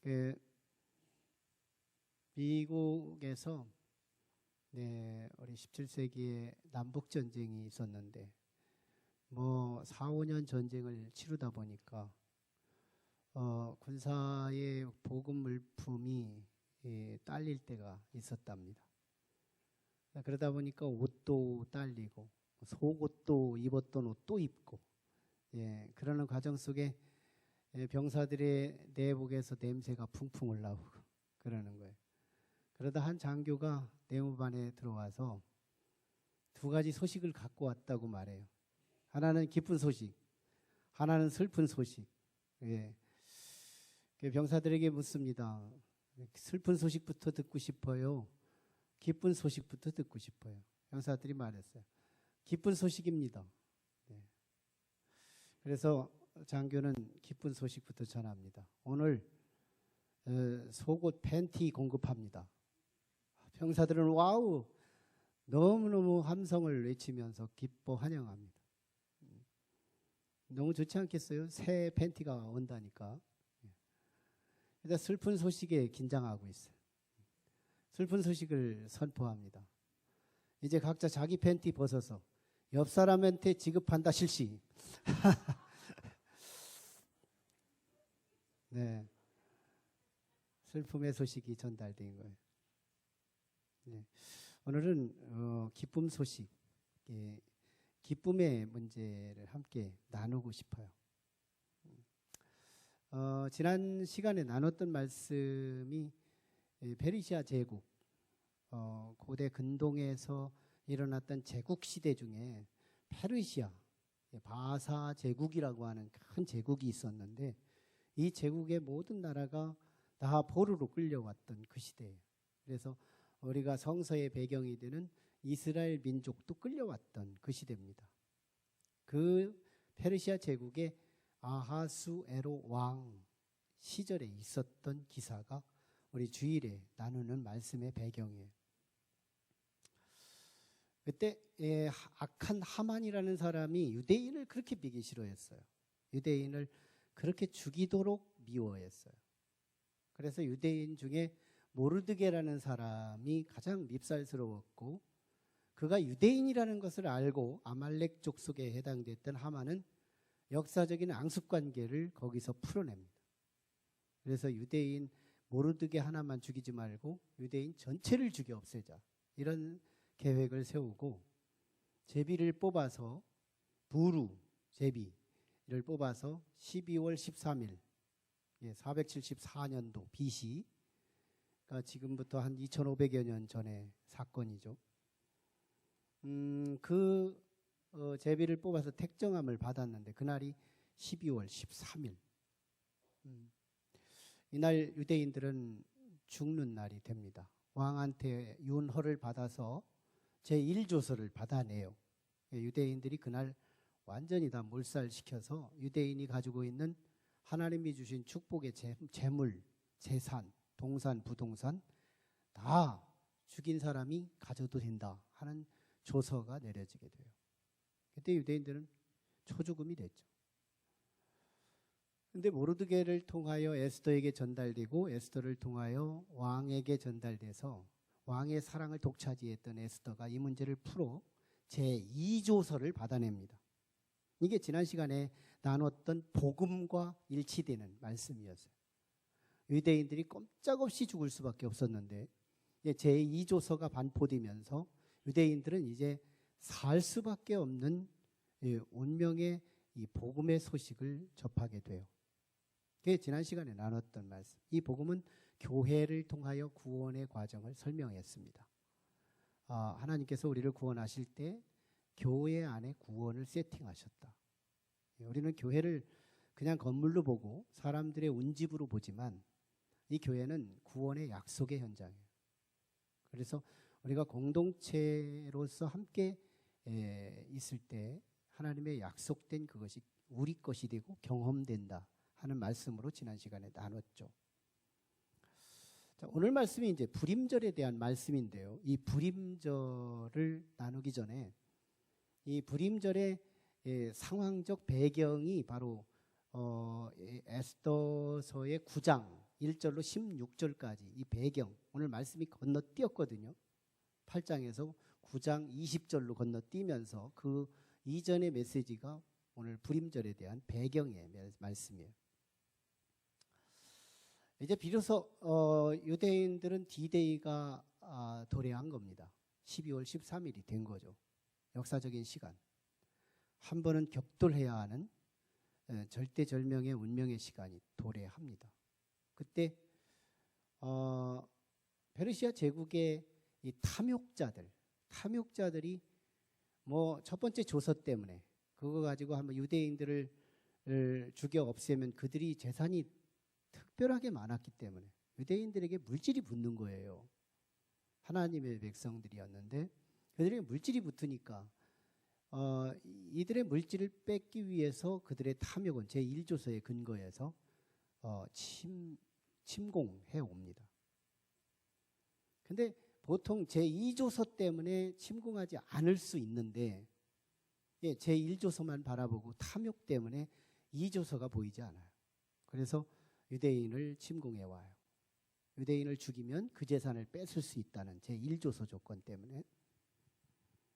그 미국에서 우리 17세기에 남북 전쟁이 있었는데 뭐 4, 5년 전쟁을 치르다 보니까 군사의 보급 물품이 딸릴 때가 있었답니다. 그러다 보니까 옷도 딸리고 속옷도 입었던 옷도 입고 그러는 과정 속에 병사들의 내복에서 냄새가 풍풍 올라오고 그러는 거예요. 그러다 한 장교가 내무반에 들어와서 두 가지 소식을 갖고 왔다고 말해요. 하나는 기쁜 소식, 하나는 슬픈 소식. 병사들에게 묻습니다. 슬픈 소식부터 듣고 싶어요? 기쁜 소식부터 듣고 싶어요? 병사들이 말했어요. 기쁜 소식입니다. 그래서 장교는 기쁜 소식부터 전합니다. 오늘 속옷 팬티 공급합니다. 병사들은 와우 너무너무 함성을 외치면서 기뻐 환영합니다. 너무 좋지 않겠어요? 새 팬티가 온다니까. 그래서 슬픈 소식에 긴장하고 있어요. 슬픈 소식을 선포합니다. 이제 각자 자기 팬티 벗어서 옆 사람한테 지급한다 실시. 슬픔의 소식이 전달된 거예요. 오늘은 기쁨 소식, 기쁨의 문제를 함께 나누고 싶어요. 지난 시간에 나눴던 말씀이 페르시아 제국, 고대 근동에서 일어났던 제국 시대 중에 페르시아, 바사 제국이라고 하는 큰 제국이 있었는데 이 제국의 모든 나라가 다 포로로 끌려왔던 그 시대예요. 그래서 우리가 성서의 배경이 되는 이스라엘 민족도 끌려왔던 그 시대입니다. 그 페르시아 제국의 아하수에로 왕 시절에 있었던 기사가 우리 주일에 나누는 말씀의 배경이에요. 그때 악한 하만이라는 사람이 유대인을 그렇게 비기 싫어했어요. 유대인을 그렇게 죽이도록 미워했어요. 그래서 유대인 중에 모르드게라는 사람이 가장 밉살스러웠고 그가 유대인이라는 것을 알고 아말렉 족속에 해당됐던 하만은 역사적인 앙숙관계를 거기서 풀어냅니다. 그래서 유대인 모르드게 하나만 죽이지 말고 유대인 전체를 죽여 없애자 이런 계획을 세우고 제비를 뽑아서 부루 제비를 뽑아서 12월 13일 474년도 BC 그러니까 지금부터 한 2500여 년 전의 사건이죠. 제비를 뽑아서 택정함을 받았는데 그날이 12월 13일. 이날 유대인들은 죽는 날이 됩니다. 왕한테 윤허를 받아서 제1조서를 받아내요. 유대인들이 그날 완전히 다 몰살시켜서 유대인이 가지고 있는 하나님이 주신 축복의 재물, 재산, 동산, 부동산 다 죽인 사람이 가져도 된다 하는 조서가 내려지게 돼요. 그때 유대인들은 초죽음이 됐죠. 그런데 모르드게를 통하여 에스더에게 전달되고 에스더를 통하여 왕에게 전달돼서 왕의 사랑을 독차지했던 에스더가 이 문제를 풀어 제2조서를 받아냅니다. 이게 지난 시간에 나눴던 복음과 일치되는 말씀이었어요. 유대인들이 꼼짝없이 죽을 수밖에 없었는데 제2조서가 반포되면서 유대인들은 이제 살 수밖에 없는 운명의 이 복음의 소식을 접하게 돼요. 그게 지난 시간에 나눴던 말씀. 이 복음은 교회를 통하여 구원의 과정을 설명했습니다. 하나님께서 우리를 구원하실 때 교회 안에 구원을 세팅하셨다. 우리는 교회를 그냥 건물로 보고 사람들의 운집으로 보지만 이 교회는 구원의 약속의 현장이에요. 그래서 우리가 공동체로서 함께 있을 때 하나님의 약속된 그것이 우리 것이 되고 경험된다 하는 말씀으로 지난 시간에 나눴죠. 자, 오늘 말씀이 이제 불임절에 대한 말씀인데요. 이 불임절을 나누기 전에 이 불임절의 상황적 배경이 바로 에스더서의 9장 1절로 16절까지 이 배경, 오늘 말씀이 건너뛰었거든요. 8장에서 9장 20절로 건너뛰면서 그 이전의 메시지가 오늘 불임절에 대한 배경의 말씀이에요. 이제 비로소 유대인들은 D-Day가 도래한 겁니다. 12월 13일이 된 거죠. 역사적인 시간. 한 번은 격돌해야 하는 절대절명의 운명의 시간이 도래합니다. 그때 페르시아 제국의 이 탐욕자들이 뭐 첫 번째 조서 때문에 그거 가지고 한번 유대인들을 죽여 없애면 그들이 재산이 특별하게 많았기 때문에 유대인들에게 물질이 붙는 거예요. 하나님의 백성들이었는데 그들에게 물질이 붙으니까 이들의 물질을 뺏기 위해서 그들의 탐욕은 제1조서의 근거에서 침공해 옵니다. 근데 보통 제2조서 때문에 침공하지 않을 수 있는데 제1조서만 바라보고 탐욕 때문에 2조서가 보이지 않아요. 그래서 유대인을 침공해 와요. 유대인을 죽이면 그 재산을 뺏을 수 있다는 제1조서 조건 때문에.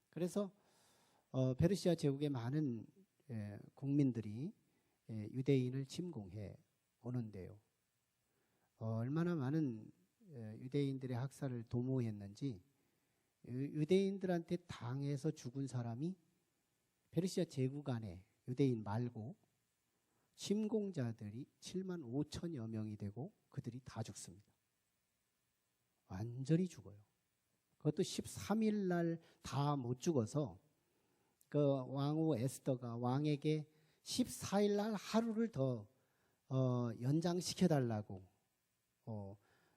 그래서 페르시아 제국의 많은 국민들이 유대인을 침공해 오는데요. 얼마나 많은 유대인들의 학살을 도모했는지 유대인들한테 당해서 죽은 사람이 페르시아 제국 안에 유대인 말고 침공자들이 7만 5천여 명이 되고 그들이 다 죽습니다. 완전히 죽어요. 그것도 13일 날 다 못 죽어서 그 왕후 에스더가 왕에게 14일 날 하루를 더 연장시켜 달라고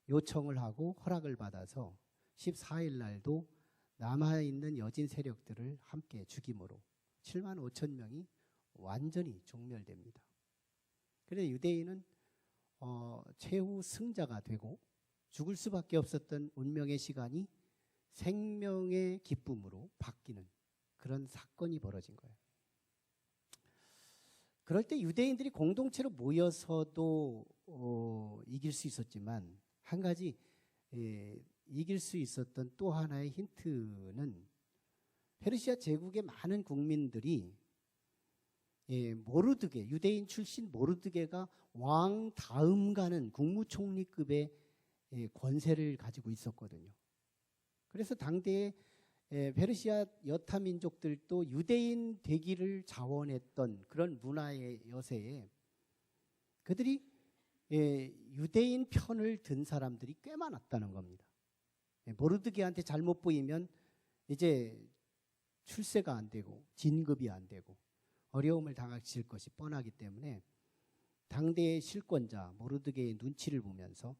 요청을 하고 허락을 받아서 14일 날도 남아있는 여진 세력들을 함께 죽임으로 7만 5천 명이 완전히 종멸됩니다. 그래서 유대인은 최후 승자가 되고 죽을 수밖에 없었던 운명의 시간이 생명의 기쁨으로 바뀌는 그런 사건이 벌어진 거예요. 그럴 때 유대인들이 공동체로 모여서도 이길 수 있었지만 한 가지 이길 수 있었던 또 하나의 힌트는 페르시아 제국의 많은 국민들이 모르드게, 유대인 출신 모르드게가 왕 다음 가는 국무총리급의 권세를 가지고 있었거든요. 그래서 당대의 페르시아 여타 민족들도 유대인 되기를 자원했던 그런 문화의 여세에 그들이 유대인 편을 든 사람들이 꽤 많았다는 겁니다. 모르드게한테 잘못 보이면 이제 출세가 안 되고 진급이 안 되고 어려움을 당하실 것이 뻔하기 때문에 당대의 실권자 모르드게의 눈치를 보면서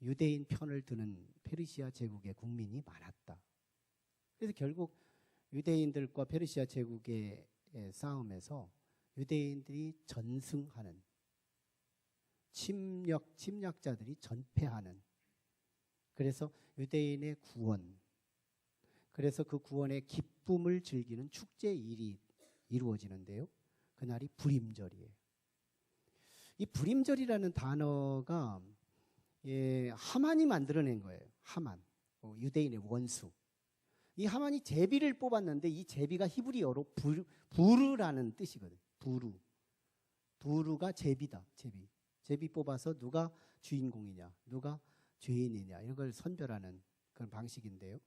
유대인 편을 드는 페르시아 제국의 국민이 많았다. 그래서 결국 유대인들과 페르시아 제국의 싸움에서 유대인들이 전승하는, 침략자들이 전패하는, 그래서 유대인의 구원, 그래서 그 구원의 기쁨을 즐기는 축제일이 이루어지는데요. 그날이 불임절이에요. 이 불임절이라는 단어가 하만이 만들어낸 거예요. 하만, 유대인의 원수. 이 하만이 제비를 뽑았는데 이 제비가 히브리어로 부르라는 뜻이거든요. 부르가 제비다. 제비 뽑아서 누가 주인공이냐, 누가 죄인이냐 이런 걸 선별하는 그런 방식인데요.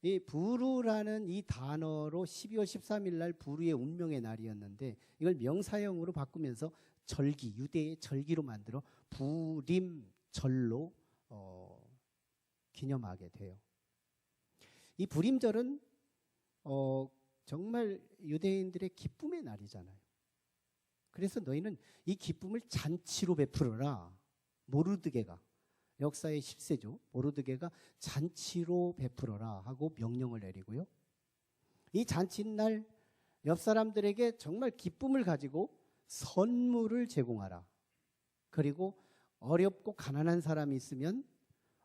이 부르라는 이 단어로 12월 13일 날 부르의 운명의 날이었는데 이걸 명사형으로 바꾸면서 절기, 유대의 절기로 만들어 불임절로 기념하게 돼요. 이 불임절은 정말 유대인들의 기쁨의 날이잖아요. 그래서 너희는 이 기쁨을 잔치로 베풀어라. 모르드게가, 역사의 실세죠. 모르드게가 잔치로 베풀어라 하고 명령을 내리고요. 이 잔치날 옆 사람들에게 정말 기쁨을 가지고 선물을 제공하라. 그리고 어렵고 가난한 사람이 있으면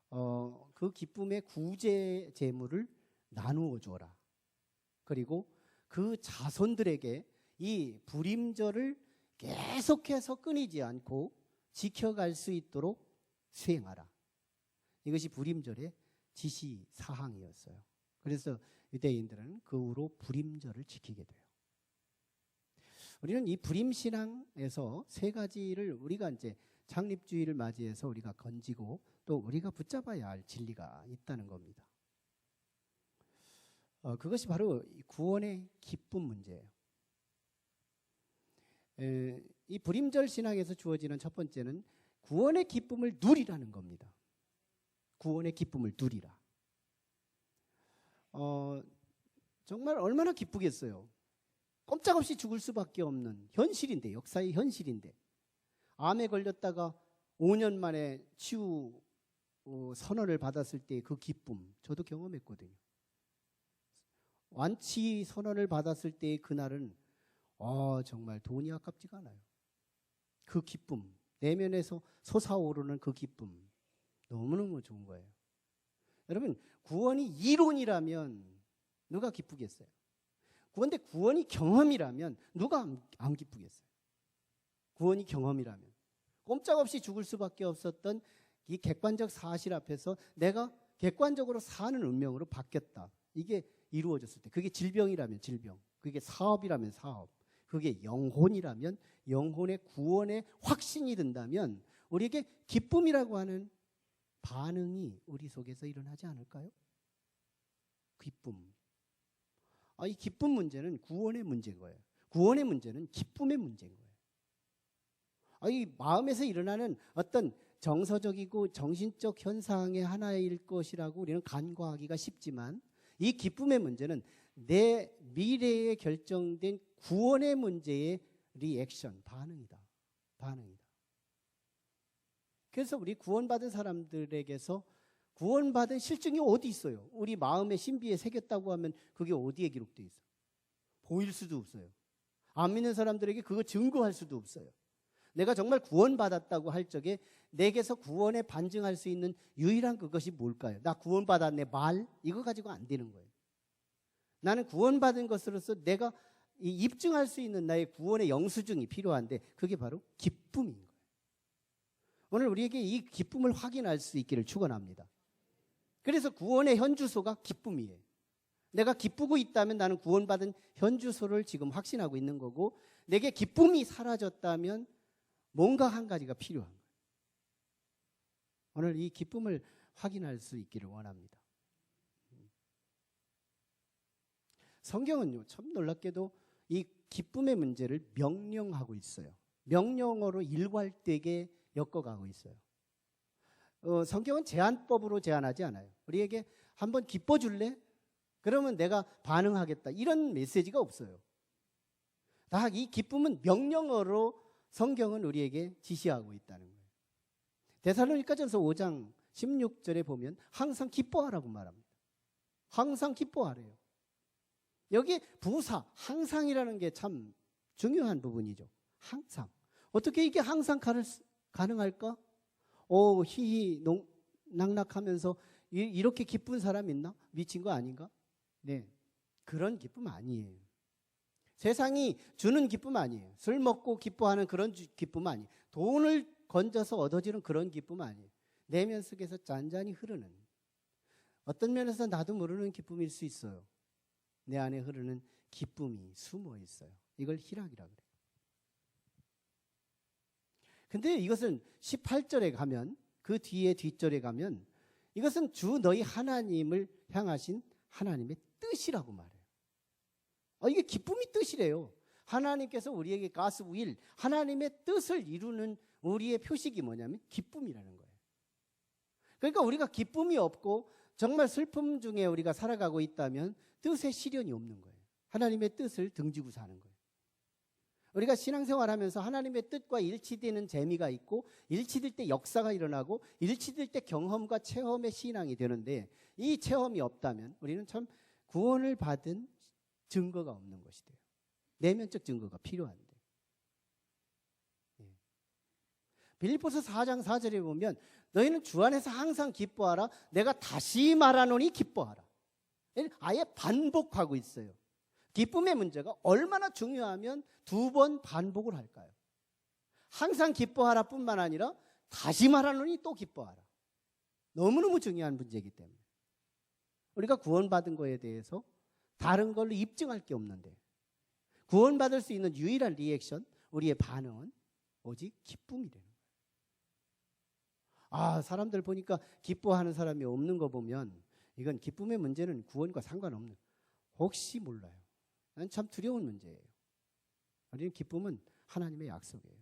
그 기쁨의 구제 제물을 나누어 주어라. 그리고 그 자손들에게 이 불임절을 계속해서 끊이지 않고 지켜갈 수 있도록 수행하라. 이것이 불임절의 지시 사항이었어요. 그래서 유대인들은 그 후로 불임절을 지키게 돼요. 우리는 이 불임신앙에서 세 가지를 우리가 이제 창립주의를 맞이해서 우리가 건지고 또 우리가 붙잡아야 할 진리가 있다는 겁니다. 그것이 바로 구원의 기쁨 문제예요. 이 불임절 신앙에서 주어지는 첫 번째는 구원의 기쁨을 누리라는 겁니다. 구원의 기쁨을 누리라. 정말 얼마나 기쁘겠어요. 꼼짝없이 죽을 수밖에 없는 현실인데, 역사의 현실인데, 암에 걸렸다가 5년 만에 치유 선언을 받았을 때 그 기쁨, 저도 경험했거든요. 완치 선언을 받았을 때의 그날은 정말 돈이 아깝지가 않아요. 그 기쁨, 내면에서 솟아오르는 그 기쁨, 너무너무 좋은 거예요. 여러분, 구원이 이론이라면 누가 기쁘겠어요? 그런데 구원이 경험이라면 누가 안 기쁘겠어요? 구원이 경험이라면 꼼짝없이 죽을 수밖에 없었던 이 객관적 사실 앞에서 내가 객관적으로 사는 운명으로 바뀌었다. 이게 이루어졌을 때, 그게 질병이라면 질병, 그게 사업이라면 사업, 그게 영혼이라면 영혼의 구원의 확신이 든다면 우리에게 기쁨이라고 하는 반응이 우리 속에서 일어나지 않을까요? 기쁨. 이 기쁨 문제는 구원의 문제인 거예요. 구원의 문제는 기쁨의 문제인 거예요. 이 마음에서 일어나는 어떤 정서적이고 정신적 현상의 하나일 것이라고 우리는 간과하기가 쉽지만 이 기쁨의 문제는 내 미래에 결정된 구원의 문제의 리액션, 반응이다. 반응이다. 그래서 우리 구원받은 사람들에게서 구원받은 실증이 어디 있어요? 우리 마음의 신비에 새겼다고 하면 그게 어디에 기록되어 있어요? 보일 수도 없어요. 안 믿는 사람들에게 그거 증거할 수도 없어요. 내가 정말 구원받았다고 할 적에 내게서 구원에 반증할 수 있는 유일한 그것이 뭘까요? 나 구원받았네 말? 이거 가지고 안 되는 거예요. 나는 구원받은 것으로서 내가 입증할 수 있는 나의 구원의 영수증이 필요한데 그게 바로 기쁨인 거예요. 오늘 우리에게 이 기쁨을 확인할 수 있기를 축원합니다. 그래서 구원의 현주소가 기쁨이에요. 내가 기쁘고 있다면 나는 구원받은 현주소를 지금 확신하고 있는 거고, 내게 기쁨이 사라졌다면 뭔가 한 가지가 필요한 거예요. 오늘 이 기쁨을 확인할 수 있기를 원합니다. 성경은요, 참 놀랍게도 이 기쁨의 문제를 명령하고 있어요. 명령어로 일괄되게 엮어가고 있어요. 성경은 제한법으로 제한하지 않아요. 우리에게 한번 기뻐줄래? 그러면 내가 반응하겠다. 이런 메시지가 없어요. 다 이 기쁨은 명령어로 성경은 우리에게 지시하고 있다는 거예요. 데살로니가전서 5장 16절에 보면 항상 기뻐하라고 말합니다. 항상 기뻐하래요. 여기 부사 항상이라는 게 참 중요한 부분이죠. 항상. 어떻게 이게 항상 가능할까? 희희 낙낙하면서 이렇게 기쁜 사람 있나? 미친 거 아닌가? 네, 그런 기쁨 아니에요. 세상이 주는 기쁨 아니에요. 술 먹고 기뻐하는 그런 기쁨 아니에요. 돈을 건져서 얻어지는 그런 기쁨 아니에요. 내면 속에서 짠짠이 흐르는, 어떤 면에서 나도 모르는 기쁨일 수 있어요. 내 안에 흐르는 기쁨이 숨어 있어요. 이걸 희락이라고 그래요. 근데 이것은 18절에 가면, 그 뒤에 뒷절에 가면 이것은 주 너희 하나님을 향하신 하나님의 뜻이라고 말해요. 이게 기쁨이 뜻이래요. 하나님께서 우리에게 가스 윌, 하나님의 뜻을 이루는 우리의 표식이 뭐냐면 기쁨이라는 거예요. 그러니까 우리가 기쁨이 없고 정말 슬픔 중에 우리가 살아가고 있다면 뜻의 실현이 없는 거예요. 하나님의 뜻을 등지고 사는 거예요. 우리가 신앙생활하면서 하나님의 뜻과 일치되는 재미가 있고, 일치될 때 역사가 일어나고, 일치될 때 경험과 체험의 신앙이 되는데, 이 체험이 없다면 우리는 참 구원을 받은 증거가 없는 것이 돼요. 내면적 증거가 필요한데. 빌립보서 4장 4절에 보면 너희는 주 안에서 항상 기뻐하라. 내가 다시 말하노니 기뻐하라. 아예 반복하고 있어요. 기쁨의 문제가 얼마나 중요하면 2번 반복을 할까요? 항상 기뻐하라 뿐만 아니라 다시 말하노니 또 기뻐하라. 너무너무 중요한 문제이기 때문에 우리가 구원받은 거에 대해서 다른 걸로 입증할 게 없는데 구원받을 수 있는 유일한 리액션, 우리의 반응은 오직 기쁨이래요. 사람들 보니까 기뻐하는 사람이 없는 거 보면 이건 기쁨의 문제는 구원과 상관없는, 혹시 몰라요. 난 참 두려운 문제예요. 우리는 기쁨은 하나님의 약속이에요.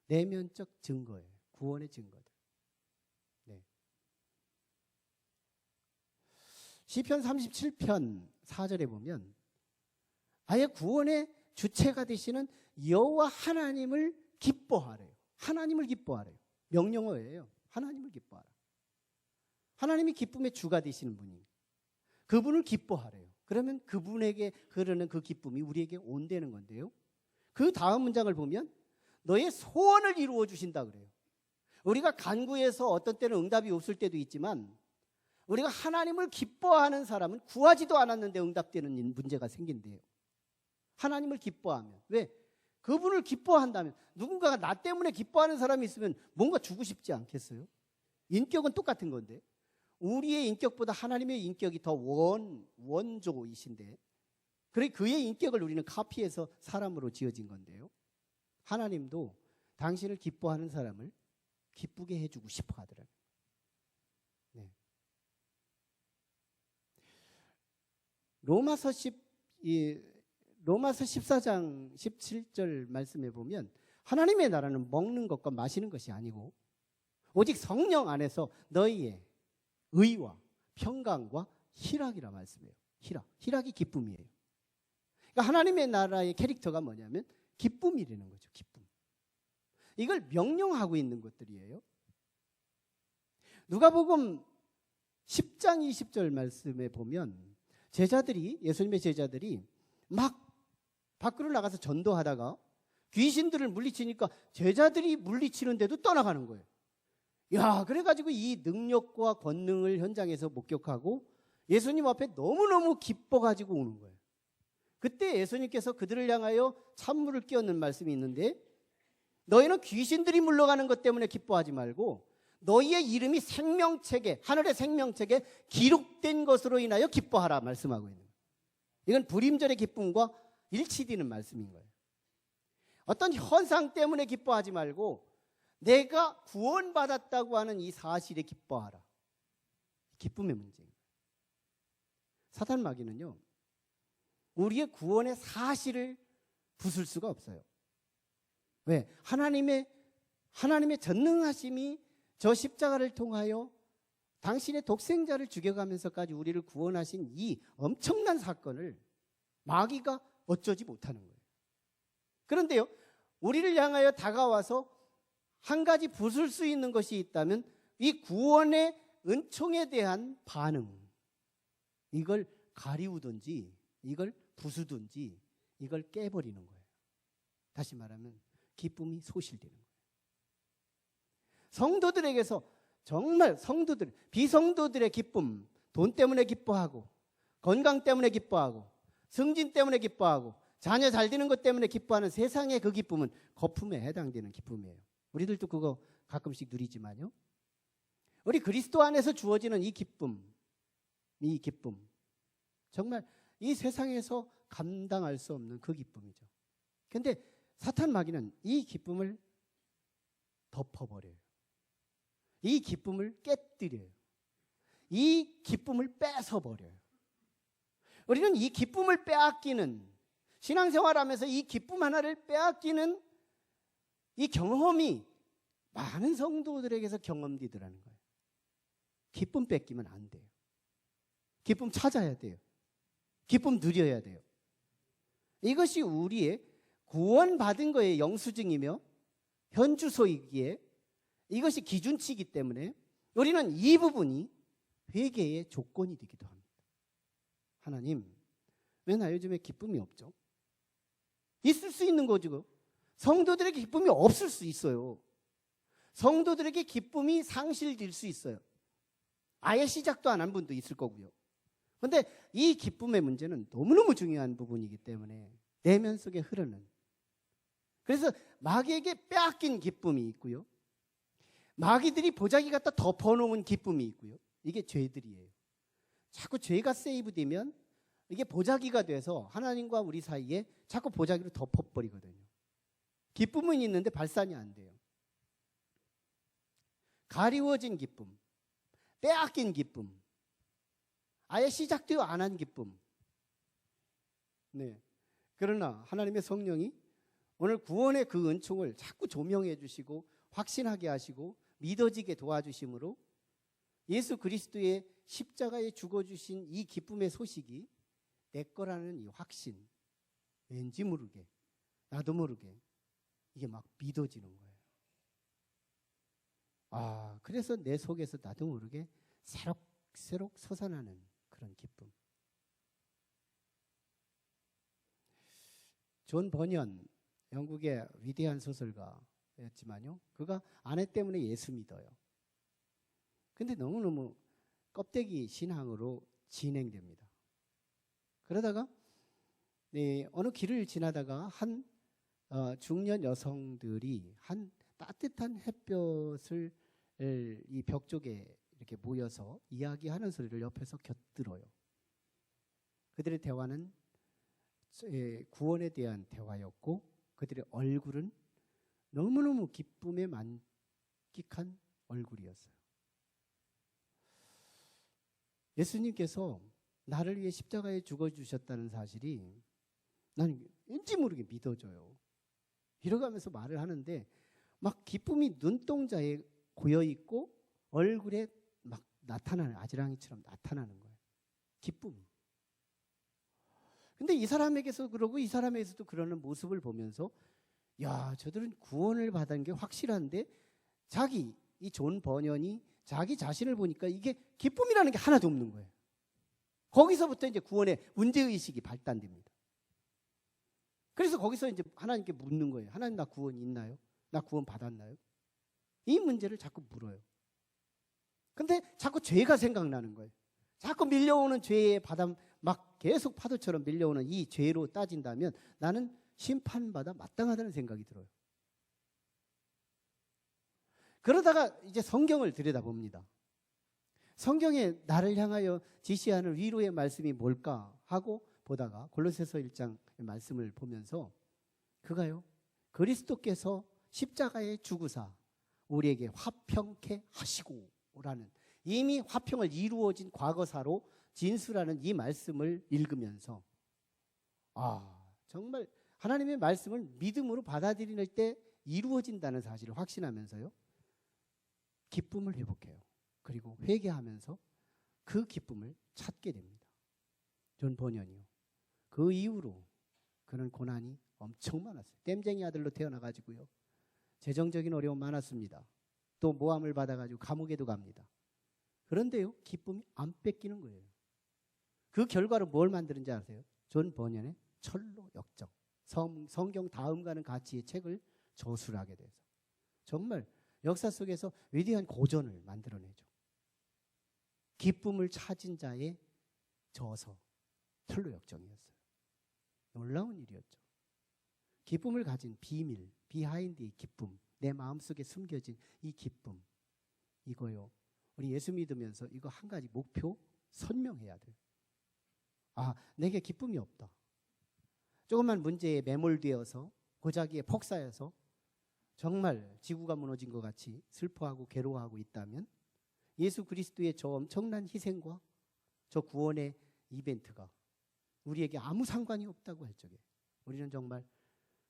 내면적 증거예요. 구원의 증거들. 네. 시편 37편 4절에 보면 아예 구원의 주체가 되시는 여호와 하나님을 기뻐하래요. 하나님을 기뻐하래요. 명령어예요. 하나님을 기뻐하라. 하나님이 기쁨의 주가 되시는 분이, 그분을 기뻐하래요. 그러면 그분에게 흐르는 그 기쁨이 우리에게 온다는 건데요. 그 다음 문장을 보면 너의 소원을 이루어 주신다 그래요. 우리가 간구해서 어떤 때는 응답이 없을 때도 있지만 우리가 하나님을 기뻐하는 사람은 구하지도 않았는데 응답되는 문제가 생긴대요. 하나님을 기뻐하면. 왜? 그분을 기뻐한다면, 누군가가 나 때문에 기뻐하는 사람이 있으면 뭔가 주고 싶지 않겠어요? 인격은 똑같은 건데 우리의 인격보다 하나님의 인격이 더 원조이신데, 그래 그의 인격을 우리는 카피해서 사람으로 지어진 건데요. 하나님도 당신을 기뻐하는 사람을 기쁘게 해주고 싶어 하더라고요. 네. 로마서 14장 17절 말씀에 보면 하나님의 나라는 먹는 것과 마시는 것이 아니고 오직 성령 안에서 너희의 의와 평강과 희락이라 말씀해요. 희락이 기쁨이에요. 그러니까 하나님의 나라의 캐릭터가 뭐냐면 기쁨이라는 거죠. 기쁨. 이걸 명령하고 있는 것들이에요. 누가복음 10장 20절 말씀에 보면 예수님의 제자들이 막 밖으로 나가서 전도하다가 귀신들을 물리치니까 제자들이 물리치는데도 떠나가는 거예요. 그래가지고 이 능력과 권능을 현장에서 목격하고 예수님 앞에 너무너무 기뻐가지고 오는 거예요. 그때 예수님께서 그들을 향하여 찬물을 끼얹는 말씀이 있는데, 너희는 귀신들이 물러가는 것 때문에 기뻐하지 말고 너희의 이름이 생명책에, 하늘의 생명책에 기록된 것으로 인하여 기뻐하라 말씀하고 있는 거예요. 이건 불임절의 기쁨과 일치되는 말씀인 거예요. 어떤 현상 때문에 기뻐하지 말고 내가 구원받았다고 하는 이 사실에 기뻐하라. 기쁨의 문제예요. 사탄 마귀는요, 우리의 구원의 사실을 부술 수가 없어요. 왜? 하나님의 전능하심이 저 십자가를 통하여 당신의 독생자를 죽여가면서까지 우리를 구원하신 이 엄청난 사건을 마귀가 어쩌지 못하는 거예요. 그런데요, 우리를 향하여 다가와서 한 가지 부술 수 있는 것이 있다면 이 구원의 은총에 대한 반응, 이걸 가리우든지 이걸 부수든지 이걸 깨버리는 거예요. 다시 말하면 기쁨이 소실되는 거예요. 성도들에게서 정말 비성도들의 기쁨, 돈 때문에 기뻐하고 건강 때문에 기뻐하고 승진 때문에 기뻐하고 자녀 잘 되는 것 때문에 기뻐하는 세상의 그 기쁨은 거품에 해당되는 기쁨이에요. 우리들도 그거 가끔씩 누리지만요, 우리 그리스도 안에서 주어지는 이 기쁨, 정말 이 세상에서 감당할 수 없는 그 기쁨이죠. 그런데 사탄 마귀는 이 기쁨을 덮어버려요. 이 기쁨을 깨뜨려요. 이 기쁨을 뺏어버려요. 우리는 이 기쁨을 빼앗기는, 신앙생활하면서 이 기쁨 하나를 빼앗기는 이 경험이 많은 성도들에게서 경험되더라는 거예요. 기쁨 뺏기면 안 돼요. 기쁨 찾아야 돼요. 기쁨 누려야 돼요. 이것이 우리의 구원받은 거의 영수증이며 현주소이기에 이것이 기준치이기 때문에 우리는 이 부분이 회개의 조건이 되기도 합니다. 하나님, 왜 나 요즘에 기쁨이 없죠? 있을 수 있는 거죠. 성도들에게 기쁨이 없을 수 있어요. 성도들에게 기쁨이 상실될 수 있어요. 아예 시작도 안 한 분도 있을 거고요. 그런데 이 기쁨의 문제는 너무너무 중요한 부분이기 때문에 내면 속에 흐르는, 그래서 마귀에게 빼앗긴 기쁨이 있고요, 마귀들이 보자기 갖다 덮어놓은 기쁨이 있고요. 이게 죄들이에요. 자꾸 죄가 세이브되면 이게 보자기가 돼서 하나님과 우리 사이에 자꾸 보자기로 덮어버리거든요. 기쁨은 있는데 발산이 안 돼요. 가리워진 기쁨, 빼앗긴 기쁨, 아예 시작되어 안 한 기쁨. 네. 그러나 하나님의 성령이 오늘 구원의 그 은총을 자꾸 조명해 주시고 확신하게 하시고 믿어지게 도와주심으로 예수 그리스도의 십자가에 죽어주신 이 기쁨의 소식이 내 거라는 이 확신, 왠지 모르게 나도 모르게 이게 막 믿어지는 거예요. 그래서 내 속에서 나도 모르게 새록새록 솟아나는 그런 기쁨. 존 버년, 영국의 위대한 소설가였지만요, 그가 아내 때문에 예수 믿어요. 근데 너무너무 껍데기 신앙으로 진행됩니다. 그러다가 어느 길을 지나다가 한 중년 여성들이 한 따뜻한 햇볕을 이 벽 쪽에 이렇게 모여서 이야기하는 소리를 옆에서 곁들어요. 그들의 대화는 구원에 대한 대화였고 그들의 얼굴은 너무너무 기쁨에 만끽한 얼굴이었어요. 예수님께서 나를 위해 십자가에 죽어주셨다는 사실이 나는 왠지 모르게 믿어져요. 이러가면서 말을 하는데 막 기쁨이 눈동자에 고여있고 얼굴에 막 나타나는, 아지랑이처럼 나타나는 거예요. 기쁨이. 근데 이 사람에게서 그러고 이 사람에게서도 그러는 모습을 보면서 야, 저들은 구원을 받은 게 확실한데 이 존 버년이 자기 자신을 보니까 이게 기쁨이라는 게 하나도 없는 거예요. 거기서부터 이제 구원의 문제의식이 발단됩니다. 그래서 거기서 이제 하나님께 묻는 거예요. 하나님, 나 구원 있나요? 나 구원 받았나요? 이 문제를 자꾸 물어요. 근데 자꾸 죄가 생각나는 거예요. 자꾸 밀려오는 죄의 바람, 막 계속 파도처럼 밀려오는 이 죄로 따진다면 나는 심판받아 마땅하다는 생각이 들어요. 그러다가 이제 성경을 들여다봅니다. 성경에 나를 향하여 지시하는 위로의 말씀이 뭘까 하고 보다가 골로새서 1장의 말씀을 보면서 그가요, 그리스도께서 십자가에 죽으사 우리에게 화평케 하시고라는, 이미 화평을 이루어진 과거사로 진술하는 이 말씀을 읽으면서 정말 하나님의 말씀을 믿음으로 받아들일 때 이루어진다는 사실을 확신하면서요, 기쁨을 회복해요. 그리고 회개하면서 그 기쁨을 찾게 됩니다. 존 버년이요. 그 이후로 그는 고난이 엄청 많았어요. 땜쟁이 아들로 태어나가지고요, 재정적인 어려움 많았습니다. 또 모함을 받아가지고 감옥에도 갑니다. 그런데요, 기쁨이 안 뺏기는 거예요. 그 결과로 뭘 만드는지 아세요? 존 버년의 철로 역정, 성경 다음가는 가치의 책을 저술하게 돼서 정말 역사 속에서 위대한 고전을 만들어내죠. 기쁨을 찾은 자의 저서, 철로 역정이었어요. 놀라운 일이었죠. 기쁨을 가진 비밀, 비하인드의 기쁨, 내 마음속에 숨겨진 이 기쁨, 이거요, 우리 예수 믿으면서 이거 한 가지 목표 선명해야 돼요. 내게 기쁨이 없다. 조금만 문제에 매몰되어서 고자기에 폭사해서 정말 지구가 무너진 것 같이 슬퍼하고 괴로워하고 있다면 예수 그리스도의 저 엄청난 희생과 저 구원의 이벤트가 우리에게 아무 상관이 없다고 할 적에 우리는 정말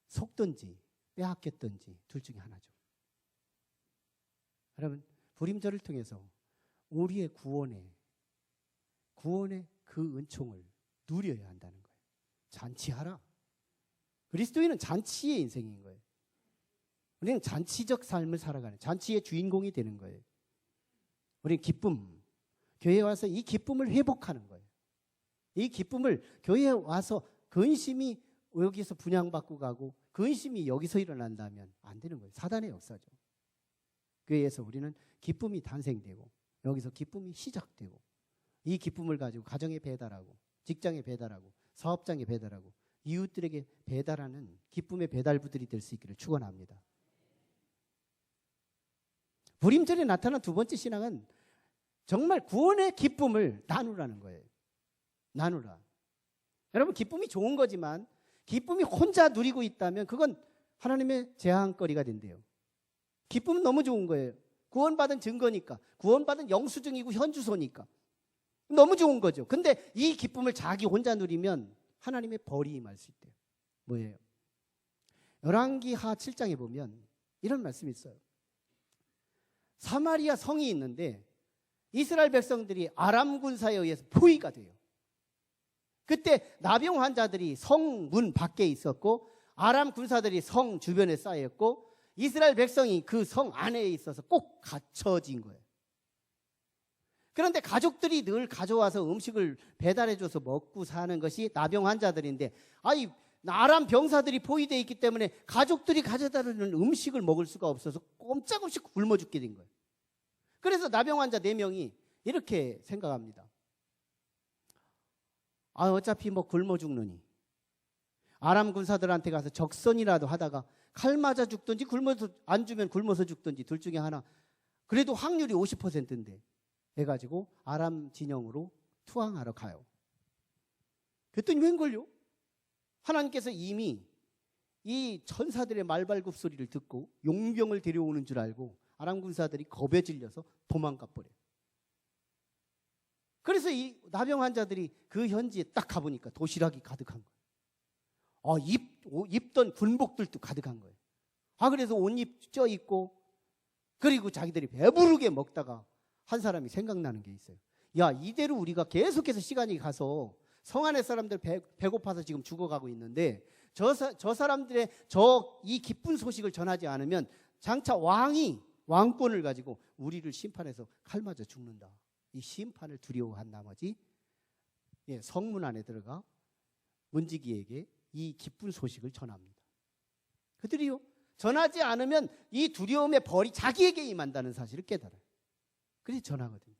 속든지 빼앗겼든지 둘 중에 하나죠. 여러분, 불임절을 통해서 우리의 구원의 그 은총을 누려야 한다는 거예요. 잔치하라. 그리스도인은 잔치의 인생인 거예요. 우리는 잔치적 삶을 살아가는, 잔치의 주인공이 되는 거예요. 우리는 기쁨, 교회에 와서 이 기쁨을 회복하는 거예요. 이 기쁨을 교회에 와서 근심이 여기서 분양받고 가고 근심이 여기서 일어난다면 안 되는 거예요. 사단의 역사죠. 교회에서 우리는 기쁨이 탄생되고 여기서 기쁨이 시작되고 이 기쁨을 가지고 가정에 배달하고 직장에 배달하고 사업장에 배달하고 이웃들에게 배달하는 기쁨의 배달부들이 될 수 있기를 축원합니다. 부림절에 나타난 두 번째 신앙은 정말 구원의 기쁨을 나누라는 거예요. 나누라. 여러분, 기쁨이 좋은 거지만 기쁨이 혼자 누리고 있다면 그건 하나님의 제한거리가 된대요. 기쁨은 너무 좋은 거예요. 구원받은 증거니까, 구원받은 영수증이고 현주소니까 너무 좋은 거죠. 근데 이 기쁨을 자기 혼자 누리면 하나님의 벌이 임할 수 있대요. 뭐예요? 열왕기하 7장에 보면 이런 말씀이 있어요. 사마리아 성이 있는데 이스라엘 백성들이 아람 군사에 의해서 포위가 돼요. 그때 나병 환자들이 성문 밖에 있었고 아람 군사들이 성 주변에 쌓였고 이스라엘 백성이 그 성 안에 있어서 꼭 갇혀진 거예요. 그런데 가족들이 늘 가져와서 음식을 배달해줘서 먹고 사는 것이 나병 환자들인데, 아니 아람 병사들이 포위되어 있기 때문에 가족들이 가져다주는 음식을 먹을 수가 없어서 꼼짝없이 굶어 죽게 된 거예요. 그래서 나병 환자 4명이 이렇게 생각합니다. 어차피 뭐 굶어 죽느니 아람 군사들한테 가서 적선이라도 하다가 칼 맞아 죽든지 굶어서 안 주면 굶어서 죽든지 둘 중에 하나, 그래도 확률이 50%인데 해가지고 아람 진영으로 투항하러 가요. 그랬더니 웬걸요? 하나님께서 이미 이 천사들의 말발굽 소리를 듣고 용병을 데려오는 줄 알고 아람 군사들이 겁에 질려서 도망가 버려요. 그래서 이 나병 환자들이 그 현지에 딱 가보니까 도시락이 가득한 거예요. 입던 군복들도 가득한 거예요. 그래서 옷입 쪄 입고, 그리고 자기들이 배부르게 먹다가 한 사람이 생각나는 게 있어요. 야, 이대로 우리가 계속해서 시간이 가서 성 안의 사람들 배고파서 지금 죽어가고 있는데 저 사람들의 이 기쁜 소식을 전하지 않으면 장차 왕이 왕권을 가지고 우리를 심판해서 칼 맞아 죽는다. 이 심판을 두려워한 나머지 성문 안에 들어가 문지기에게 이 기쁜 소식을 전합니다. 그들이요, 전하지 않으면 이 두려움의 벌이 자기에게 임한다는 사실을 깨달아요. 그래서 전하거든요.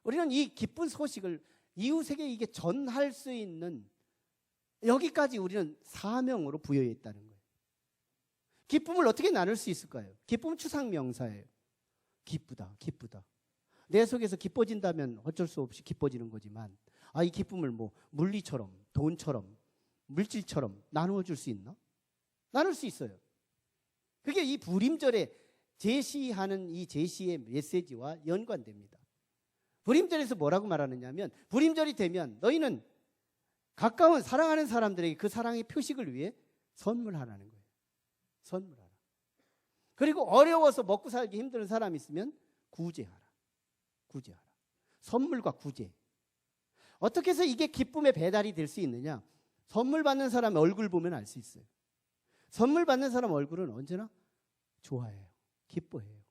우리는 이 기쁜 소식을 이웃에게 이게 전할 수 있는, 여기까지 우리는 사명으로 부여했다는 거예요. 기쁨을 어떻게 나눌 수 있을까요? 기쁨은 추상명사예요. 기쁘다, 기쁘다. 내 속에서 기뻐진다면 어쩔 수 없이 기뻐지는 거지만, 이 기쁨을 뭐 물리처럼, 돈처럼, 물질처럼 나누어 줄 수 있나? 나눌 수 있어요. 그게 이 부림절에 제시하는 이 제시의 메시지와 연관됩니다. 부림절에서 뭐라고 말하느냐면, 부림절이 되면 너희는 가까운 사랑하는 사람들에게 그 사랑의 표식을 위해 선물하라는 거예요. 선물하라. 그리고 어려워서 먹고 살기 힘든 사람이 있으면 구제하라. 구제하라. 선물과 구제. 어떻게 해서 이게 기쁨의 배달이 될 수 있느냐? 선물 받는 사람 얼굴 보면 알 수 있어요. 선물 받는 사람 얼굴은 언제나 좋아해요. 기뻐해요.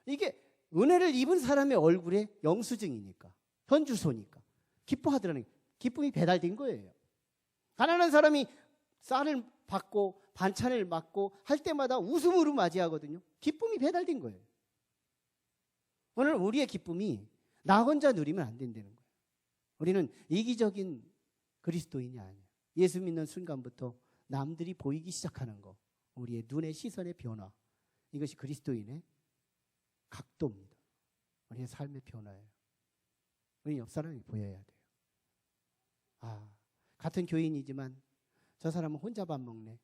이게 은혜를 입은 사람의 얼굴에 영수증이니까, 현주소니까 기뻐하더라는 거예요. 기쁨이 배달된 거예요. 가난한 사람이 쌀을 받고 반찬을 받고 할 때마다 웃음으로 맞이하거든요. 기쁨이 배달된 거예요. 오늘 우리의 기쁨이 나 혼자 누리면 안 된다는 거예요. 우리는 이기적인 그리스도인이 아니에요. 예수 믿는 순간부터 남들이 보이기 시작하는 거, 우리의 눈의 시선의 변화, 이것이 그리스도인의 각도입니다. 우리의 삶의 변화예요. 우리 옆 사람이 보여야 돼요. 같은 교인이지만 저 사람은 혼자 밥 먹네.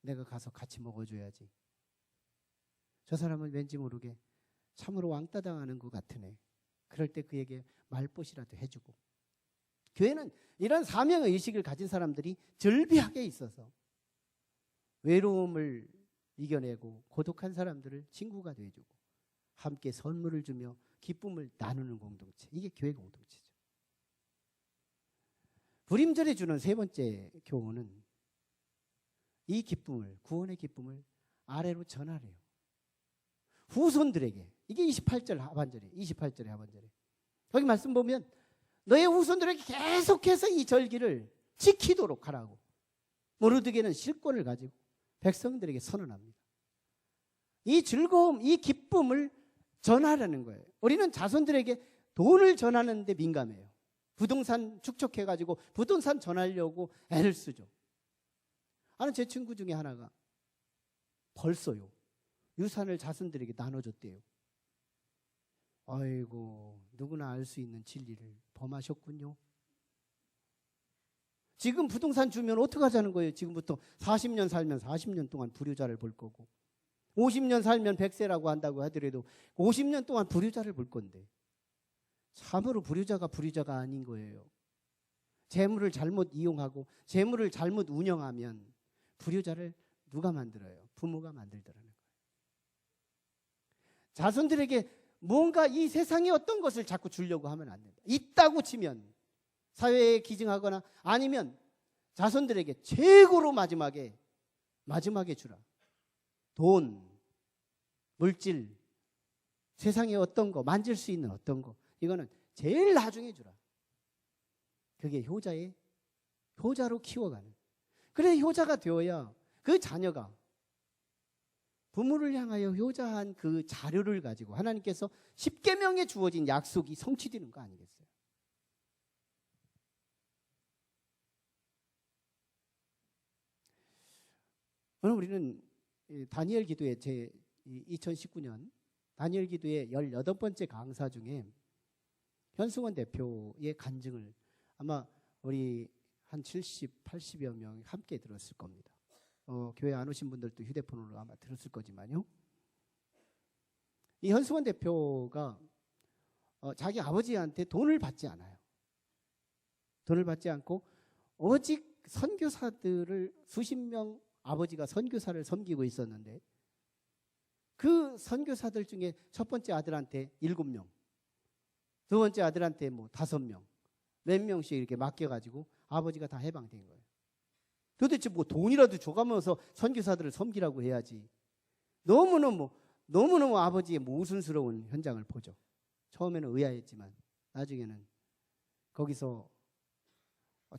내가 가서 같이 먹어줘야지. 저 사람은 왠지 모르게 참으로 왕따 당하는 것 같으네. 그럴 때 그에게 말벗이라도 해주고. 교회는 이런 사명의 의식을 가진 사람들이 절비하게 있어서 외로움을 이겨내고 고독한 사람들을 친구가 돼주고 함께 선물을 주며 기쁨을 나누는 공동체, 이게 교회 공동체죠. 부림절에 주는 세 번째 교훈은 이 기쁨을, 구원의 기쁨을 아래로 전하래요. 후손들에게. 이게 28절의 하반절에. 거기 말씀 보면 너의 후손들에게 계속해서 이 절기를 지키도록 하라고 모르드게는 실권을 가지고 백성들에게 선언합니다. 이 즐거움, 이 기쁨을 전하라는 거예요. 우리는 자손들에게 돈을 전하는데 민감해요. 부동산 축적해가지고 부동산 전하려고 애를 쓰죠. 제 친구 중에 하나가 벌써요. 유산을 자손들에게 나눠줬대요. 아이고, 누구나 알 수 있는 진리를 범하셨군요. 지금 부동산 주면 어떡하자는 거예요? 지금부터 40년 살면 40년 동안 불효자를 볼 거고, 50년 살면 100세라고 한다고 하더라도 50년 동안 불효자를 볼 건데, 참으로 불효자가 아닌 거예요. 재물을 잘못 이용하고 재물을 잘못 운영하면 불효자를 누가 만들어요? 부모가 만들더라는 거예요. 자손들에게 뭔가 이 세상에 어떤 것을 자꾸 주려고 하면 안 된다. 있다고 치면 사회에 기증하거나 아니면 자손들에게 최고로 마지막에 주라. 돈, 물질, 세상에 어떤 거, 만질 수 있는 어떤 거, 이거는 제일 나중에 주라. 그게 효자로 키워가는. 그래 효자가 되어야 그 자녀가 부모를 향하여 효자한 그 자료를 가지고 하나님께서 십계명에 주어진 약속이 성취되는 거 아니겠어요? 오늘 우리는 다니엘 기도의 2019년 다니엘 기도의 18번째 강사 중에 현승원 대표의 간증을 아마 우리 한 70, 80여 명이 함께 들었을 겁니다. 교회 안 오신 분들도 휴대폰으로 아마 들었을 거지만요. 이 현승원 대표가 자기 아버지한테 돈을 받지 않아요. 돈을 받지 않고 오직 선교사들을 수십 명 아버지가 선교사를 섬기고 있었는데 그 선교사들 중에 첫 번째 아들한테 7명, 두 번째 아들한테 뭐 5명, 몇 명씩 이렇게 맡겨가지고 아버지가 다 해방된 거예요. 도대체 뭐 돈이라도 줘가면서 선교사들을 섬기라고 해야지. 너무너무 아버지의 모순스러운 현장을 보죠. 처음에는 의아했지만 나중에는 거기서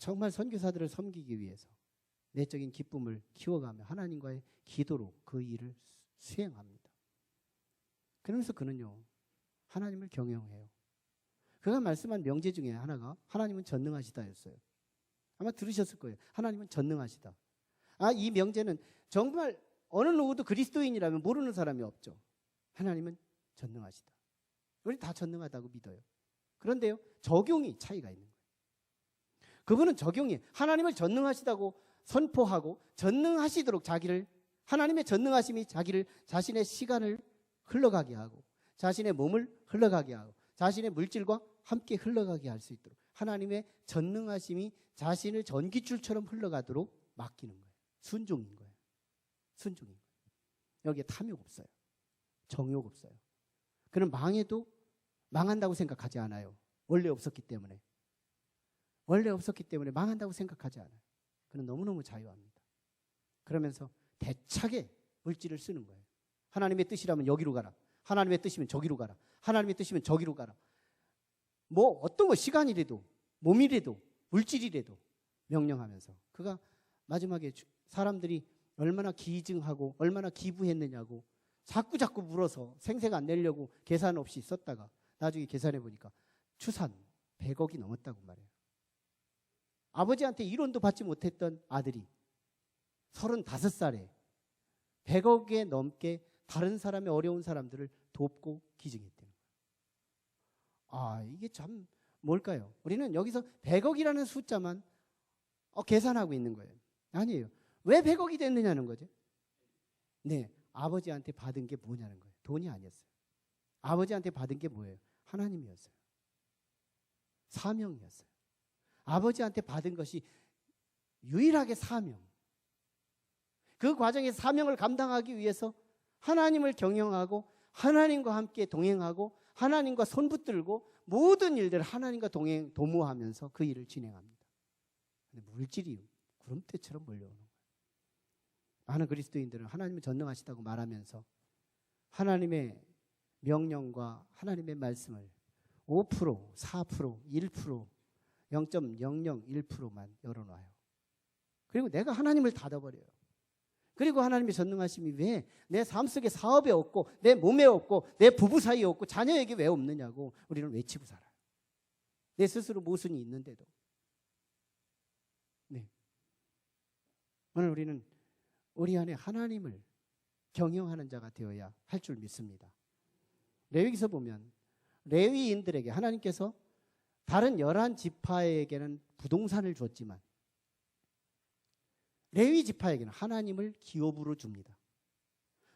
정말 선교사들을 섬기기 위해서 내적인 기쁨을 키워가며 하나님과의 기도로 그 일을 수행합니다. 그러면서 그는요, 하나님을 경영해요. 그가 말씀한 명제 중에 하나가 하나님은 전능하시다였어요. 아마 들으셨을 거예요. 하나님은 전능하시다. 이 명제는 정말 어느 누구도 그리스도인이라면 모르는 사람이 없죠. 하나님은 전능하시다. 우리 다 전능하다고 믿어요. 그런데요, 적용이 차이가 있는 거예요. 그분은 적용이 하나님을 전능하시다고 선포하고 전능하시도록 하나님의 전능하심이 자신의 시간을 흘러가게 하고 자신의 몸을 흘러가게 하고 자신의 물질과 함께 흘러가게 할 수 있도록 하나님의 전능하심이 자신을 전기줄처럼 흘러가도록 맡기는 거예요. 순종인 거예요. 순종인 거예요. 여기에 탐욕 없어요. 정욕 없어요. 그는 망해도 망한다고 생각하지 않아요. 원래 없었기 때문에 망한다고 생각하지 않아요. 그는 너무너무 자유합니다. 그러면서 대차게 물질을 쓰는 거예요. 하나님의 뜻이라면 여기로 가라. 하나님의 뜻이면 저기로 가라. 하나님의 뜻이면 저기로 가라. 뭐 어떤 거 시간이라도 몸이라도 물질이라도 명령하면서 그가 마지막에 사람들이 얼마나 기증하고 얼마나 기부했느냐고 자꾸 물어서 생색 안 내려고 계산 없이 썼다가 나중에 계산해 보니까 추산 100억이 넘었다고 말해요. 아버지한테 1원도 받지 못했던 아들이 35살에 100억에 넘게 다른 사람의 어려운 사람들을 돕고 기증했대요. 이게 참 뭘까요? 우리는 여기서 100억이라는 숫자만 계산하고 있는 거예요. 아니에요. 왜 100억이 됐느냐는 거죠. 네, 아버지한테 받은 게 뭐냐는 거예요. 돈이 아니었어요. 아버지한테 받은 게 뭐예요? 하나님이었어요. 사명이었어요. 아버지한테 받은 것이 유일하게 사명. 그 과정에서 사명을 감당하기 위해서 하나님을 경영하고 하나님과 함께 동행하고 하나님과 손붙들고 모든 일들을 하나님과 도모하면서 그 일을 진행합니다. 근데 물질이 구름대처럼 몰려오는 거예요. 많은 그리스도인들은 하나님은 전능하시다고 말하면서 하나님의 명령과 하나님의 말씀을 5%, 4%, 1%, 0.001%만 열어놔요. 그리고 내가 하나님을 닫아버려요. 그리고 하나님의 전능하심이 왜 내 삶 속에 사업에 없고 내 몸에 없고 내 부부 사이에 없고 자녀에게 왜 없느냐고 우리는 외치고 살아요. 내 스스로 모순이 있는데도. 네. 오늘 우리는 우리 안에 하나님을 경영하는 자가 되어야 할 줄 믿습니다. 레위기서 보면 레위인들에게 하나님께서 다른 11지파에게는 부동산을 줬지만 레위 지파에게는 하나님을 기업으로 줍니다.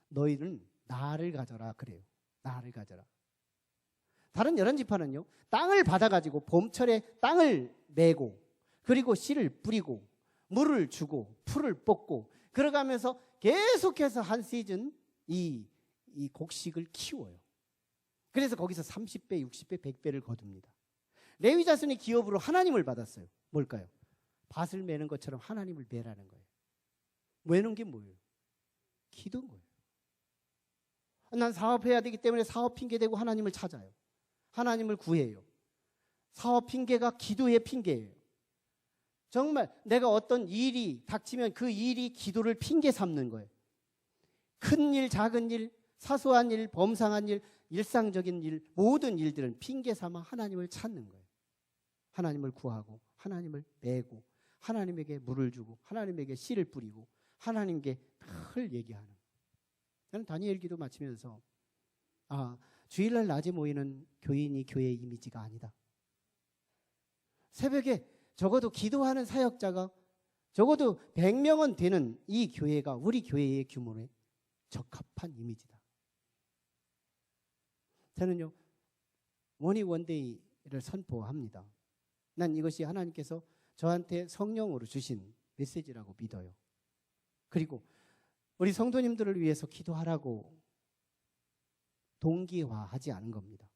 너희는 나를 가져라 그래요. 나를 가져라. 다른 11지파는요. 땅을 받아가지고 봄철에 땅을 메고 그리고 씨를 뿌리고 물을 주고 풀을 뽑고 그러가면서 계속해서 한 시즌 이 곡식을 키워요. 그래서 거기서 30배, 60배, 100배를 거둡니다. 레위 자손이 기업으로 하나님을 받았어요. 뭘까요? 밭을 매는 것처럼 하나님을 매라는 거예요. 매는 게 뭐예요? 기도인 거예요. 난 사업해야 되기 때문에 사업 핑계대고 하나님을 찾아요. 하나님을 구해요. 사업 핑계가 기도의 핑계예요. 정말 내가 어떤 일이 닥치면 그 일이 기도를 핑계 삼는 거예요. 큰 일, 작은 일, 사소한 일, 범상한 일, 일상적인 일, 모든 일들은 핑계 삼아 하나님을 찾는 거예요. 하나님을 구하고 하나님을 매고 하나님에게 물을 주고 하나님에게 씨를 뿌리고 하나님께 늘 얘기하는. 저는 다니엘 기도 마치면서 주일날 낮에 모이는 교인이 교회의 이미지가 아니다. 새벽에 적어도 기도하는 사역자가 적어도 100명은 되는 이 교회가 우리 교회의 규모에 적합한 이미지다. 저는요 원익 원데이를 선포합니다. 난 이것이 하나님께서 저한테 성령으로 주신 메시지라고 믿어요. 그리고 우리 성도님들을 위해서 기도하라고 동기화하지 않은 겁니다.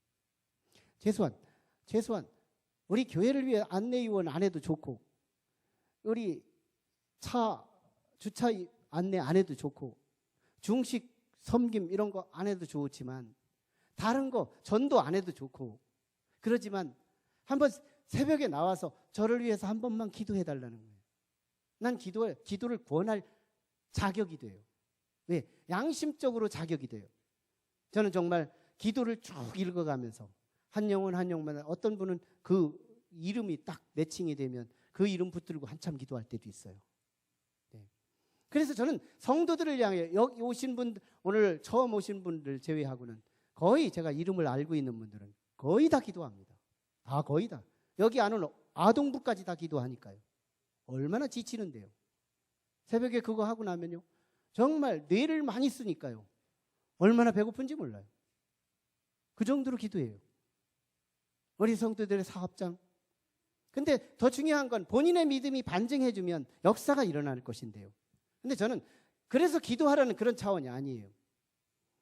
최소한 우리 교회를 위해 안내위원 안 해도 좋고 우리 주차 안내 안 해도 좋고 중식 섬김 이런 거 안 해도 좋지만 다른 거 전도 안 해도 좋고 그러지만 한번 새벽에 나와서 저를 위해서 한 번만 기도해 달라는 거예요. 난 기도를 권할 자격이 돼요. 왜? 양심적으로 자격이 돼요. 저는 정말 기도를 쭉 읽어가면서 한 영혼 한 영혼마다 어떤 분은 그 이름이 딱 매칭이 되면 그 이름 붙들고 한참 기도할 때도 있어요. 네. 그래서 저는 성도들을 향해 여기 오신 분들, 오늘 처음 오신 분들 제외하고는 거의 제가 이름을 알고 있는 분들은 거의 다 기도합니다. 다 거의 다. 여기 안 오는 아동부까지 다 기도하니까요. 얼마나 지치는데요. 새벽에 그거 하고 나면요. 정말 뇌를 많이 쓰니까요. 얼마나 배고픈지 몰라요. 그 정도로 기도해요. 우리 성도들의 사업장. 근데 더 중요한 건 본인의 믿음이 반증해주면 역사가 일어날 것인데요. 근데 저는 그래서 기도하라는 그런 차원이 아니에요.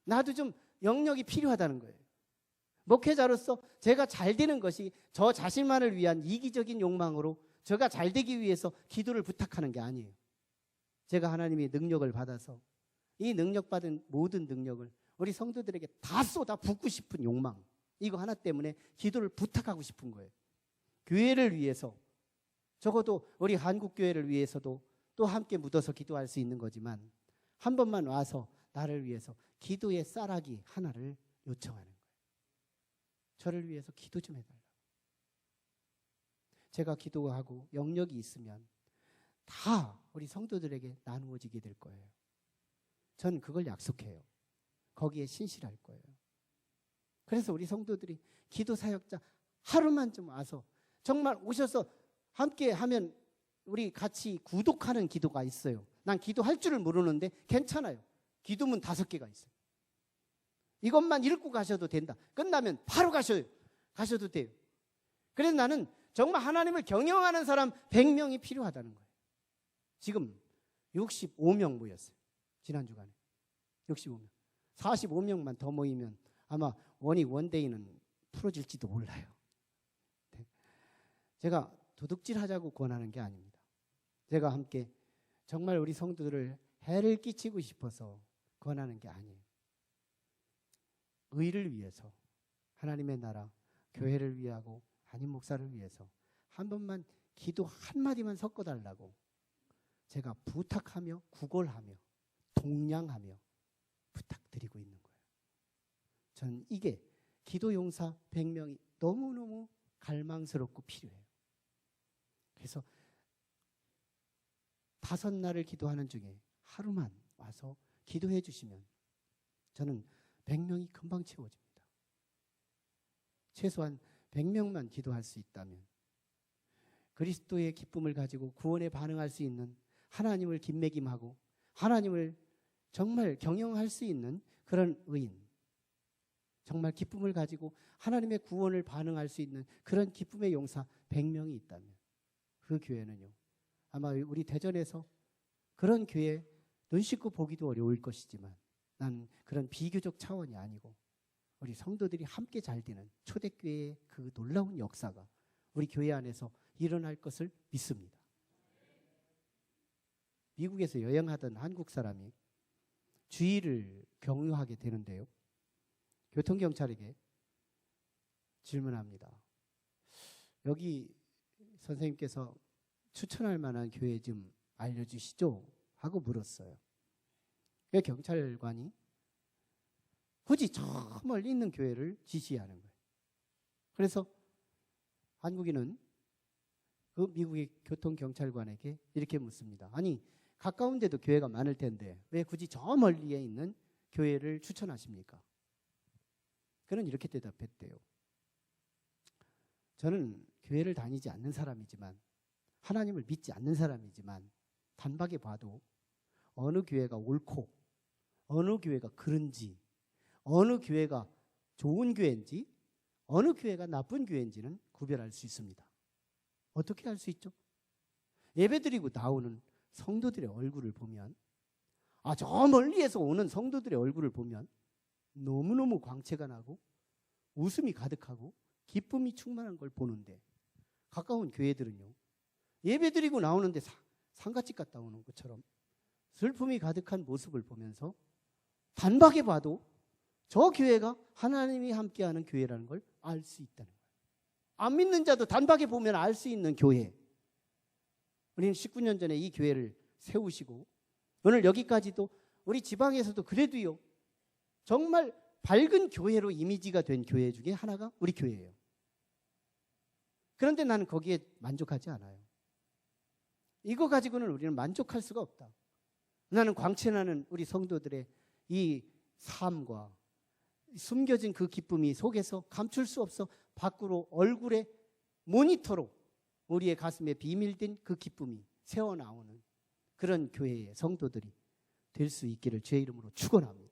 나도 좀 영역이 필요하다는 거예요. 목회자로서 제가 잘 되는 것이 저 자신만을 위한 이기적인 욕망으로 제가 잘 되기 위해서 기도를 부탁하는 게 아니에요. 제가 하나님의 능력을 받아서 이 능력받은 모든 능력을 우리 성도들에게 다 쏟아 붓고 싶은 욕망, 이거 하나 때문에 기도를 부탁하고 싶은 거예요. 교회를 위해서, 적어도 우리 한국교회를 위해서도 또 함께 묻어서 기도할 수 있는 거지만 한 번만 와서 나를 위해서 기도의 쌀아기 하나를 요청하는 거예요. 저를 위해서 기도 좀 해달라고. 제가 기도하고 영역이 있으면 다 우리 성도들에게 나누어지게 될 거예요. 전 그걸 약속해요. 거기에 신실할 거예요. 그래서 우리 성도들이 기도 사역자 하루만 좀 와서 정말 오셔서 함께 하면 우리 같이 구독하는 기도가 있어요. 난 기도할 줄을 모르는데 괜찮아요. 기도문 5개가 있어요. 이것만 읽고 가셔도 된다. 끝나면 바로 가셔도 돼요. 그래서 나는 정말 하나님을 경영하는 사람 100명이 필요하다는 거예요. 지금 65명 모였어요. 지난 주간에 65명. 45명만 더 모이면 아마 원익 원데이는 풀어질지도 몰라요. 네. 제가 도둑질하자고 권하는 게 아닙니다. 제가 함께 정말 우리 성도들을 해를 끼치고 싶어서 권하는 게 아니에요. 의를 위해서, 하나님의 나라, 교회를 위하고 담임 목사를 위해서 한 번만 기도 한마디만 섞어달라고 제가 부탁하며 구걸하며 동냥하며 부탁드리고 있는 거예요. 저는 이게 기도 용사 100명이 너무너무 갈망스럽고 필요해요. 그래서 5날을 기도하는 중에 하루만 와서 기도해 주시면 저는 100명이 금방 채워집니다. 최소한 100명만 기도할 수 있다면 그리스도의 기쁨을 가지고 구원에 반응할 수 있는, 하나님을 김매김하고 하나님을 정말 경영할 수 있는 그런 의인, 정말 기쁨을 가지고 하나님의 구원을 반응할 수 있는 그런 기쁨의 용사 100명이 있다면 그 교회는요, 아마 우리 대전에서 그런 교회 눈 씻고 보기도 어려울 것이지만 난 그런 비교적 차원이 아니고 우리 성도들이 함께 잘 되는 초대교회의 그 놀라운 역사가 우리 교회 안에서 일어날 것을 믿습니다. 미국에서 여행하던 한국 사람이 주의를 경유하게 되는데요, 교통경찰에게 질문합니다. 여기 선생님께서 추천할 만한 교회 좀 알려주시죠? 하고 물었어요. 경찰관이 굳이 저 멀리 있는 교회를 지시하는 거예요. 그래서 한국인은 그 미국의 교통경찰관에게 이렇게 묻습니다. 아니, 가까운 데도 교회가 많을 텐데 왜 굳이 저 멀리에 있는 교회를 추천하십니까? 그는 이렇게 대답했대요. 저는 교회를 다니지 않는 사람이지만, 하나님을 믿지 않는 사람이지만 단박에 봐도 어느 교회가 옳고 어느 교회가 그른지, 어느 교회가 좋은 교회인지 어느 교회가 나쁜 교회인지는 구별할 수 있습니다. 어떻게 할 수 있죠? 예배드리고 나오는 성도들의 얼굴을 보면, 저 멀리에서 오는 성도들의 얼굴을 보면 너무너무 광채가 나고 웃음이 가득하고 기쁨이 충만한 걸 보는데, 가까운 교회들은요, 예배드리고 나오는데 상갓집 갔다 오는 것처럼 슬픔이 가득한 모습을 보면서 단박에 봐도 저 교회가 하나님이 함께하는 교회라는 걸 알 수 있다는 거예요. 안 믿는 자도 단박에 보면 알 수 있는 교회. 우리는 19년 전에 이 교회를 세우시고 오늘 여기까지도 우리 지방에서도 그래도요, 정말 밝은 교회로 이미지가 된 교회 중에 하나가 우리 교회예요. 그런데 나는 거기에 만족하지 않아요. 이거 가지고는 우리는 만족할 수가 없다. 나는 광채나는 우리 성도들의 이 삶과 숨겨진 그 기쁨이 속에서 감출 수 없어 밖으로 얼굴에 모니터로 우리의 가슴에 비밀된 그 기쁨이 새어나오는 그런 교회의 성도들이 될 수 있기를 주의 이름으로 축원합니다.